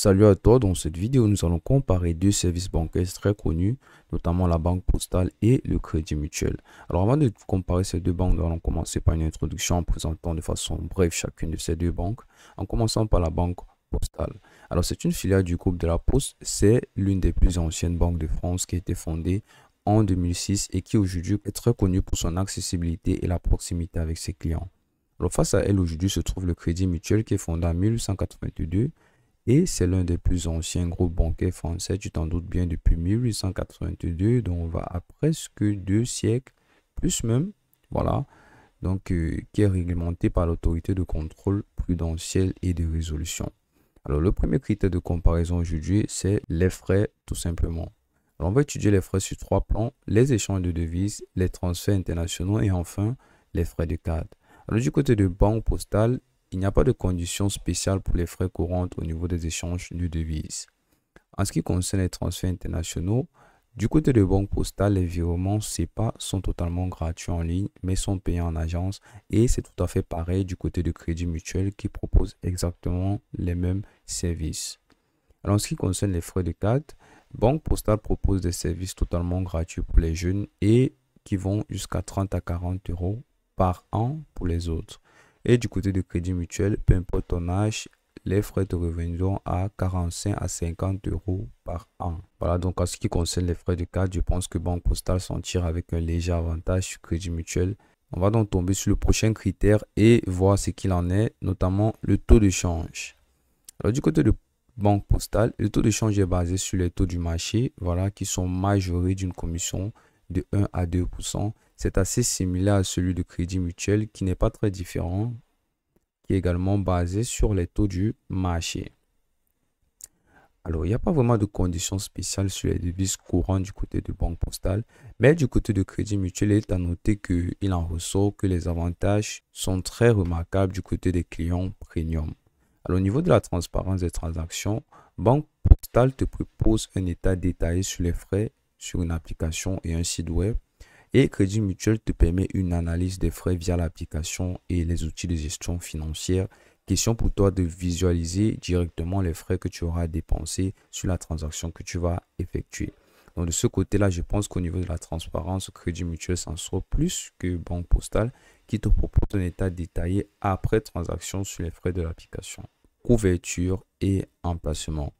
Salut à toi, dans cette vidéo nous allons comparer deux services bancaires très connus, notamment la Banque Postale et le Crédit Mutuel. Alors avant de comparer ces deux banques, nous allons commencer par une introduction en présentant de façon brève chacune de ces deux banques, en commençant par la Banque Postale. Alors c'est une filiale du groupe de la Poste, c'est l'une des plus anciennes banques de France qui a été fondée en 2006 et qui aujourd'hui est très connue pour son accessibilité et la proximité avec ses clients. Alors face à elle aujourd'hui se trouve le Crédit Mutuel qui est fondé en 1882 et c'est l'un des plus anciens groupes bancaires français, tu t'en doutes bien, depuis 1882, donc on va à presque 2 siècles, plus même, voilà, donc qui est réglementé par l'autorité de contrôle prudentiel et de résolution. Alors le premier critère de comparaison aujourd'hui, c'est les frais tout simplement. Alors on va étudier les frais sur 3 plans, les échanges de devises, les transferts internationaux et enfin les frais de carte. Alors du côté de Banque Postale, il n'y a pas de conditions spéciales pour les frais courants au niveau des échanges de devises. En ce qui concerne les transferts internationaux, du côté de Banque Postale, les virements SEPA sont totalement gratuits en ligne, mais sont payés en agence. Et c'est tout à fait pareil du côté de Crédit Mutuel qui propose exactement les mêmes services. Alors en ce qui concerne les frais de carte, Banque Postale propose des services totalement gratuits pour les jeunes et qui vont jusqu'à 30 à 40 euros par an pour les autres. Et du côté de Crédit Mutuel, peu importe ton âge, les frais te reviendront à 45 à 50 euros par an. Voilà, donc en ce qui concerne les frais de carte, je pense que Banque Postale s'en tire avec un léger avantage sur Crédit Mutuel. On va donc tomber sur le prochain critère et voir ce qu'il en est, notamment le taux de change. Alors du côté de Banque Postale, le taux de change est basé sur les taux du marché, voilà, qui sont majorés d'une commission de 1 à 2%. C'est assez similaire à celui de Crédit Mutuel qui n'est pas très différent, qui est également basé sur les taux du marché. Alors, il n'y a pas vraiment de conditions spéciales sur les devises courantes du côté de Banque Postale, mais du côté de Crédit Mutuel, il est à noter qu'il en ressort que les avantages sont très remarquables du côté des clients premium. Alors, au niveau de la transparence des transactions, Banque Postale te propose un état détaillé sur les frais sur une application et un site web. Et Crédit Mutuel te permet une analyse des frais via l'application et les outils de gestion financière. Question pour toi de visualiser directement les frais que tu auras dépensés sur la transaction que tu vas effectuer. Donc de ce côté-là, je pense qu'au niveau de la transparence, Crédit Mutuel s'en sort plus que Banque Postale qui te propose un état détaillé après transaction sur les frais de l'application, couverture et emplacement.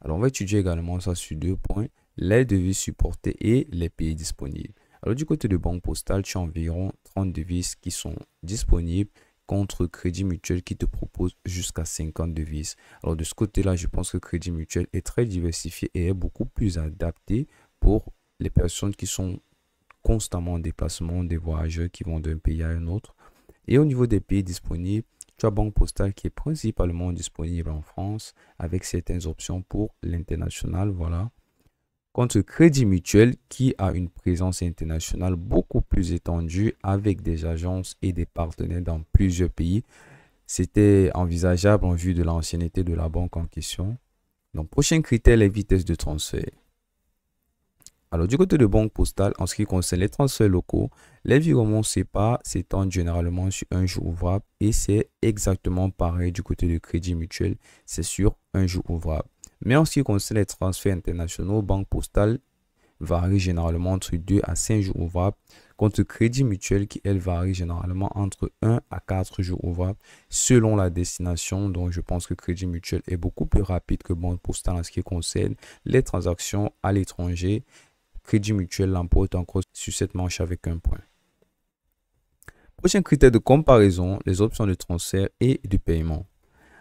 Alors on va étudier également ça sur 2 points, les devises supportées et les pays disponibles. Alors du côté de Banque Postale, tu as environ 30 devises qui sont disponibles contre Crédit Mutuel qui te propose jusqu'à 50 devises. Alors de ce côté-là, je pense que Crédit Mutuel est très diversifié et est beaucoup plus adapté pour les personnes qui sont constamment en déplacement, des voyageurs qui vont d'un pays à un autre. Et au niveau des pays disponibles, tu as Banque Postale qui est principalement disponible en France avec certaines options pour l'international, voilà. Contre Crédit Mutuel qui a une présence internationale beaucoup plus étendue avec des agences et des partenaires dans plusieurs pays. C'était envisageable en vue de l'ancienneté de la banque en question. Donc, prochain critère, les vitesses de transfert. Alors, du côté de Banque Postale, en ce qui concerne les transferts locaux, les virements SEPA s'étendent généralement sur un jour ouvrable et c'est exactement pareil du côté de Crédit Mutuel, c'est sur un jour ouvrable. Mais en ce qui concerne les transferts internationaux, Banque Postale varie généralement entre 2 à 5 jours ouvrables, contre Crédit Mutuel qui, elle, varie généralement entre 1 à 4 jours ouvrables selon la destination. Donc, je pense que Crédit Mutuel est beaucoup plus rapide que Banque Postale en ce qui concerne les transactions à l'étranger. Crédit Mutuel l'emporte encore sur cette manche avec 1 point. Prochain critère de comparaison, les options de transfert et de paiement.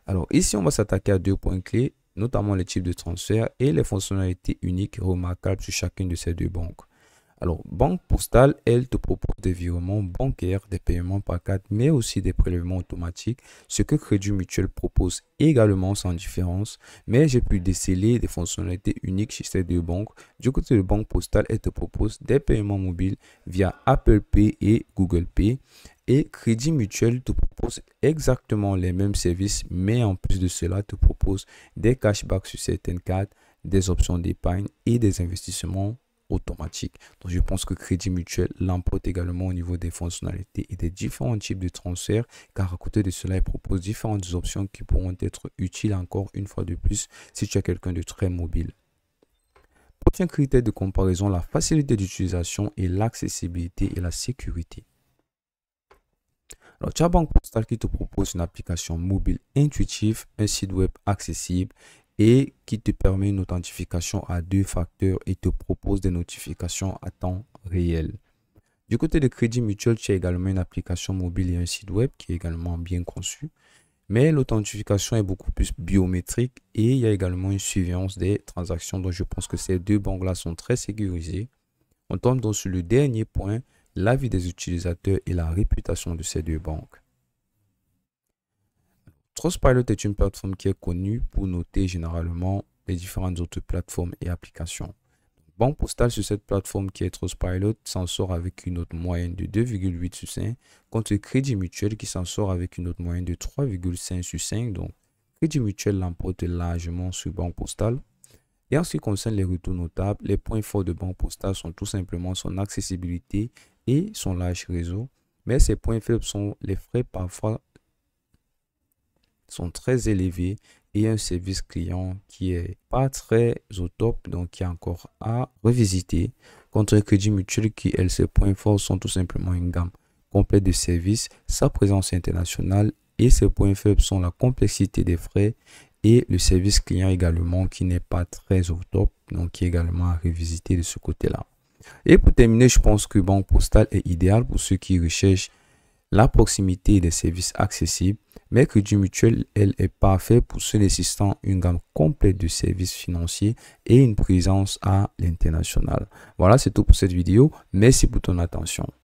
Alors ici, on va s'attaquer à 2 points clés, notamment les types de transfert et les fonctionnalités uniques remarquables sur chacune de ces deux banques. Alors, Banque Postale, elle te propose des virements bancaires, des paiements par carte, mais aussi des prélèvements automatiques, ce que Crédit Mutuel propose également sans différence. Mais j'ai pu déceler des fonctionnalités uniques chez ces deux banques. Du côté de Banque Postale, elle te propose des paiements mobiles via Apple Pay et Google Pay. Et Crédit Mutuel te propose exactement les mêmes services, mais en plus de cela, te propose des cashbacks sur certaines cartes, des options d'épargne et des investissements automatique. Donc, je pense que Crédit Mutuel l'emporte également au niveau des fonctionnalités et des différents types de transferts, car à côté de cela, il propose différentes options qui pourront être utiles encore une fois de plus si tu es quelqu'un de très mobile. Prochain critère de comparaison, la facilité d'utilisation et l'accessibilité et la sécurité. Alors, tu as Banque Postale qui te propose une application mobile intuitive, un site web accessible et qui te permet une authentification à 2 facteurs et te propose des notifications à temps réel. Du côté de Crédit Mutuel, tu as également une application mobile et un site web qui est également bien conçu. Mais l'authentification est beaucoup plus biométrique et il y a également une surveillance des transactions. Donc, je pense que ces deux banques-là sont très sécurisées. On tombe donc sur le dernier point, l'avis des utilisateurs et la réputation de ces deux banques. Trustpilot est une plateforme qui est connue pour noter généralement les différentes autres plateformes et applications. Banque Postale sur cette plateforme qui est Trustpilot s'en sort avec une note moyenne de 2,8 sur 5, contre Crédit Mutuel qui s'en sort avec une note moyenne de 3,5 sur 5. Donc, Crédit Mutuel l'emporte largement sur Banque Postale. Et en ce qui concerne les retours notables, les points forts de Banque Postale sont tout simplement son accessibilité et son large réseau. Mais ses points faibles sont les frais parfois sont très élevés et un service client qui est pas très au top, donc qui est encore à revisiter. Contre Crédit Mutuel qui, elle, ses points forts sont tout simplement une gamme complète de services, sa présence internationale et ses points faibles sont la complexité des frais et le service client également qui n'est pas très au top, donc qui est également à revisiter de ce côté-là. Et pour terminer, je pense que Banque Postale est idéal pour ceux qui recherchent la proximité et des services accessibles, mais Crédit Mutuel, elle, est parfait pour ceux nécessitant une gamme complète de services financiers et une présence à l'international. Voilà, c'est tout pour cette vidéo. Merci pour ton attention.